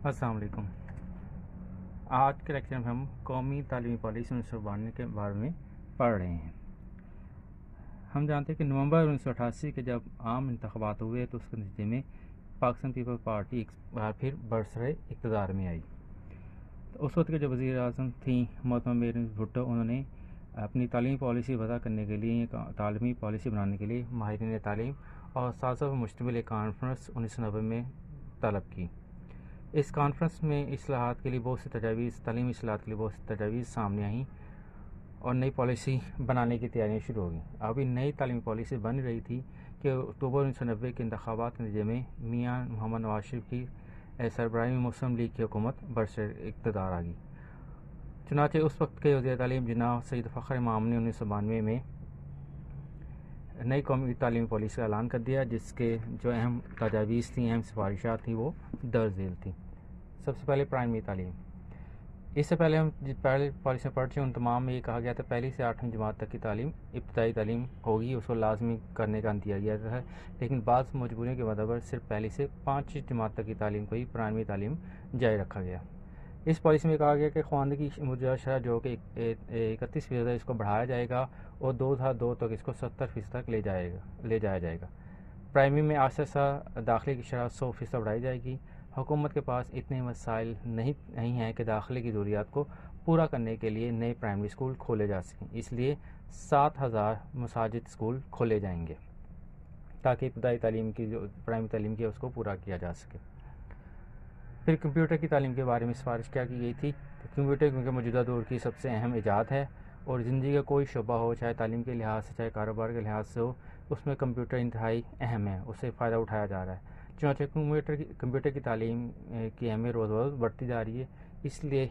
السلام علیکم۔ آج کے لیکچر میں ہم قومی تعلیمی پالیسی 1992 کے بارے میں پڑھ رہے ہیں۔ ہم جانتے ہیں کہ نومبر 1988 کے جب عام انتخابات ہوئے تو اس کے نتیجے میں پاکستان پیپل پارٹی ایک بار پھر برسر اقتدار میں آئی۔ تو اس وقت کے جو وزیر اعظم تھیں محترمہ میری بھٹو، انہوں نے اپنی تعلیمی پالیسی وضع کرنے کے لیے، تعلیمی پالیسی بنانے کے لیے ماہرین تعلیم اور اساتذہ پر مشتمل ایک کانفرنس 1990 میں طلب کی۔ اس کانفرنس میں اصلاحات کے لیے بہت سی تجاویز، تعلیمی اصلاحات کے لیے بہت سی تجاویز سامنے آئیں اور نئی پالیسی بنانے کی تیاریاں شروع ہو گئیں۔ ابھی نئی تعلیمی پالیسی بن رہی تھی کہ اکتوبر 1990 کے انتخابات کے نتیجے میں میاں محمد نواز شریف کی سربراہی میں مسلم لیگ کی حکومت برسر اقتدار آ گئی۔ چنانچہ اس وقت کے وزیر تعلیم جناب سید فخر امام نے 1992 میں نئی قومی تعلیمی پالیسی کا اعلان کر دیا، جس کے جو اہم تجاویز تھیں، اہم سفارشات تھیں، وہ درج ذیل تھیں۔ سب سے پہلے پرائمری تعلیم۔ اس سے پہلے ہم پہلے پالیسی پڑھ چکے، ان تمام میں یہ کہا گیا تھا پہلی سے 8ویں جماعت تک کی تعلیم، ابتدائی تعلیم ہوگی، اس کو لازمی کرنے کا دیا گیا ہے، لیکن بعض مجبوریوں کے مدبر صرف پہلی سے 5ویں جماعت تک کی تعلیم کو ہی پرائمری تعلیم جاری رکھا گیا۔ اس پالیسی میں کہا گیا کہ خواندگی کی مجوزہ شرح جو کہ 31% ہے، اس کو بڑھایا جائے گا اور 2002 تک اس کو 70% تک لے جایا جائے گا۔ پرائمری میں آہستہ داخلے کی شرح 100% بڑھائی جائے گی۔ حکومت کے پاس اتنے وسائل نہیں ہیں کہ داخلے کی ضروریات کو پورا کرنے کے لیے نئے پرائمری اسکول کھولے جا سکیں، اس لیے 7000 مساجد اسکول کھولے جائیں گے تاکہ ابتدائی تعلیم کی جو پرائمری تعلیم کی ہے اس کو پورا کیا جا سکے۔ پھر کمپیوٹر کی تعلیم کے بارے میں سفارش کیا کی گئی تھی کہ کمپیوٹر کیونکہ موجودہ دور کی سب سے اہم ایجاد ہے اور زندگی کا کوئی شعبہ ہو، چاہے تعلیم کے لحاظ سے چاہے کاروبار کے لحاظ سے ہو، اس میں کمپیوٹر انتہائی اہم ہے، اس سے فائدہ اٹھایا جا رہا ہے۔ چنانچہ کمپیوٹر کی تعلیم کی اہمیت روز بروز بڑھتی جا رہی ہے، اس لیے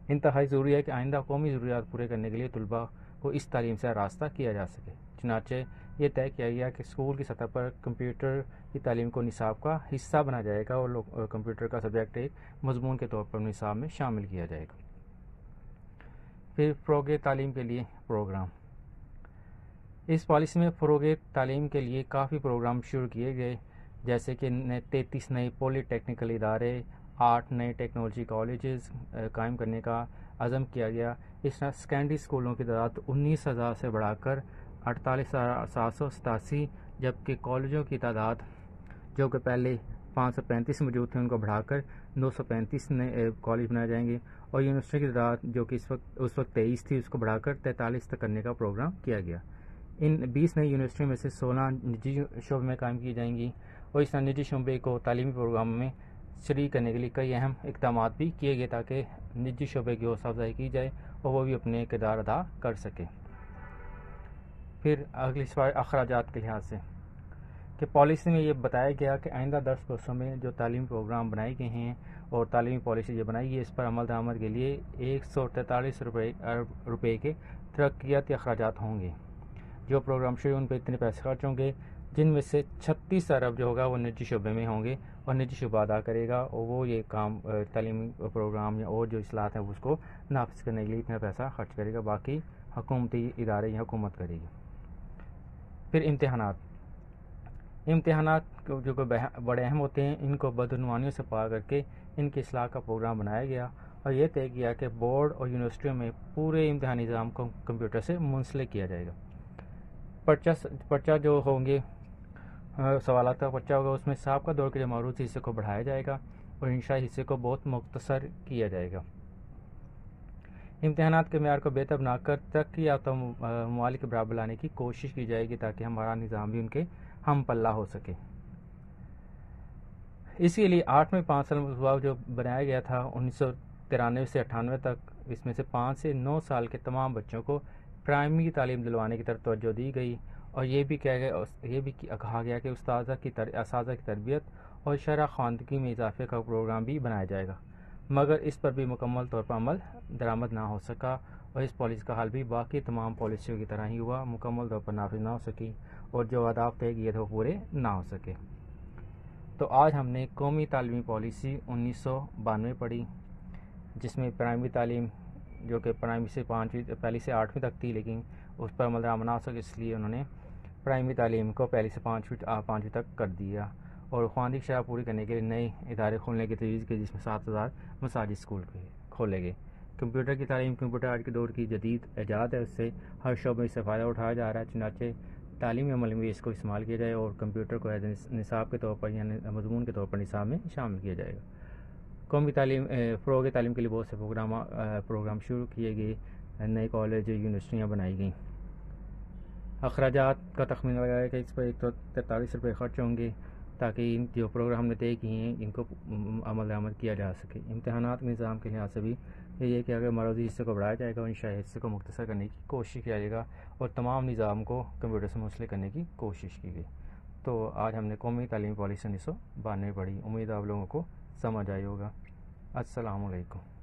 انتہائی ضروری ہے کہ آئندہ قومی ضروریات پورے کرنے کے لیے طلباء کو اس تعلیم سے آراستہ کیا جا سکے۔ چنانچہ یہ طے کیا گیا کہ اسکول کی سطح پر کمپیوٹر کی تعلیم کو نصاب کا حصہ بنا جائے گا اور کمپیوٹر کا سبجیکٹ ایک مضمون کے طور پر نصاب میں شامل کیا جائے گا۔ پھر فروغ تعلیم کے لیے پروگرام۔ اس پالیسی میں فروغ تعلیم کے لیے کافی پروگرام شروع کیے گئے، جیسے کہ 33 نئے پولی ٹیکنیکل ادارے، 8 نئے ٹیکنالوجی کالجز قائم کرنے کا عزم کیا گیا۔ اس طرح سیکنڈری اسکولوں کی تعداد 19,000 سے بڑھا کر 48,787، جبکہ کالجوں کی تعداد جو کہ پہلے 535 موجود تھے ان کو بڑھا کر 935 نئے کالج بنائے جائیں گے، اور یونیورسٹی کی تعداد جو کہ اس وقت 23 تھی اس کو بڑھا کر 43 تک کرنے کا پروگرام کیا گیا۔ ان 20 نئی یونیورسٹیوں میں سے 16 نجی شعبے میں قائم کی جائیں گی، اور اس طرح نجی شعبے کو تعلیمی پروگرام میں شریک کرنے کے لیے کئی اہم اقدامات بھی کیے گئے تاکہ نجی شعبے کی حوصلہ افزائی کی جائے اور وہ بھی اپنے کردار ادا کر سکے۔ پھر اگلی سوال اخراجات کے لحاظ سے کہ پالیسی میں یہ بتایا گیا کہ آئندہ 10 برسوں میں جو تعلیمی پروگرام بنائے گئے ہیں اور تعلیمی پالیسی جو بنائی گئی ہے، اس پر عمل درآمد کے لیے 143 ارب روپے کے ترقیاتی اخراجات ہوں گے۔ جو پروگرام شروع ان پہ اتنے پیسے خرچ ہوں گے، جن میں سے 36 ارب جو ہوگا وہ نجی شعبے میں ہوں گے اور نجی شعبہ ادا کرے گا، اور وہ یہ کام تعلیمی پروگرام یا اور جو اصلاحات ہیں اس کو نافذ کرنے کے لیے اتنا پیسہ خرچ کرے گا، باقی حکومتی ادارے یا حکومت کرے گی۔ پھر امتحانات جو کہ بڑے اہم ہوتے ہیں، ان کو بدعنوانیوں سے پار کر کے ان کی اصلاح کا پروگرام بنایا گیا اور یہ طے کیا کہ بورڈ اور یونیورسٹیوں میں پورے امتحانی نظام کو کمپیوٹر سے منسلک کیا جائے گا۔ پرچہ جو ہوں گے، سوالات کا پرچہ ہوگا، اس میں سابقہ دور کے جو معروض حصے کو بڑھایا جائے گا اور انشائی حصے کو بہت مختصر کیا جائے گا۔ امتحانات کے معیار کو بہتر بنا کر ترقی یافتہ ممالک کے برابر لانے کی کوشش کی جائے گی تاکہ ہمارا نظام بھی ان کے ہم پلہ ہو سکے۔ اسی لیے 8ویں 5 سال مطلوبہ جو بنایا گیا تھا 1993 سے 98 تک، اس میں سے 5 سے 9 سال کے تمام بچوں کو پرائمری تعلیم دلوانے کی طرف توجہ دی گئی، اور یہ بھی کہا گیا کہ اساتذہ کی تربیت اور شرح خواندگی میں اضافے کا پروگرام بھی بنایا جائے گا، مگر اس پر بھی مکمل طور پر عمل درآمد نہ ہو سکا، اور اس پالیسی کا حل بھی باقی تمام پالیسیوں کی طرح ہی ہوا، مکمل طور پر نافذ نہ ہو سکی اور جو اہداف طے کیے تھے وہ پورے نہ ہو سکے۔ تو آج ہم نے قومی تعلیمی پالیسی 1992 پڑھی، جس میں پرائمری تعلیم جو کہ پرائمری سے 5ویں سے 8ویں تک تھی، لیکن اس پر عمل درآمد نہ ہو سکے، اس لیے انہوں نے پرائمری تعلیم کو پہلی سے 5ویں تک کر دیا، اور خواندگی شرح پوری کرنے کے لیے نئے ادارے کھولنے کی تجویز کی، جس میں 7,000 مساجد اسکول کھولے گئے۔ کمپیوٹر کی تعلیم، کمپیوٹر آج کے دور کی جدید ایجاد ہے، اس سے ہر شعبے سے فائدہ اٹھایا جا رہا ہے، چنانچہ تعلیمی عمل میں اس کو استعمال کیا جائے اور کمپیوٹر کو ایز نصاب کے طور پر یا مضمون کے طور پر نصاب میں شامل کیا جائے گا۔ قومی تعلیم فروغ تعلیم کے لیے بہت سے پروگرام شروع کیے گئے، نئے کالج یونیورسٹیاں بنائی گئیں۔ اخراجات کا تخمینہ لگایا کہ اس پر 143 روپے خرچ ہوں گے تاکہ ان جو پروگرام ہم نے طے کیے ہیں ان کو عمل درآمد کیا جا سکے۔ امتحانات کے نظام کے لحاظ سے بھی یہ ہے کہ اگر مروزی حصے کو بڑھایا جائے گا اور انشائی حصے کو مختصر کرنے کی کوشش کیا جائے گا اور تمام نظام کو کمپیوٹر سے منسلک کرنے کی کوشش کی گئی۔ تو آج ہم نے قومی تعلیمی پالیسی 1992 پڑھی، امید آپ لوگوں کو سمجھ آئی ہوگا۔ السلام علیکم۔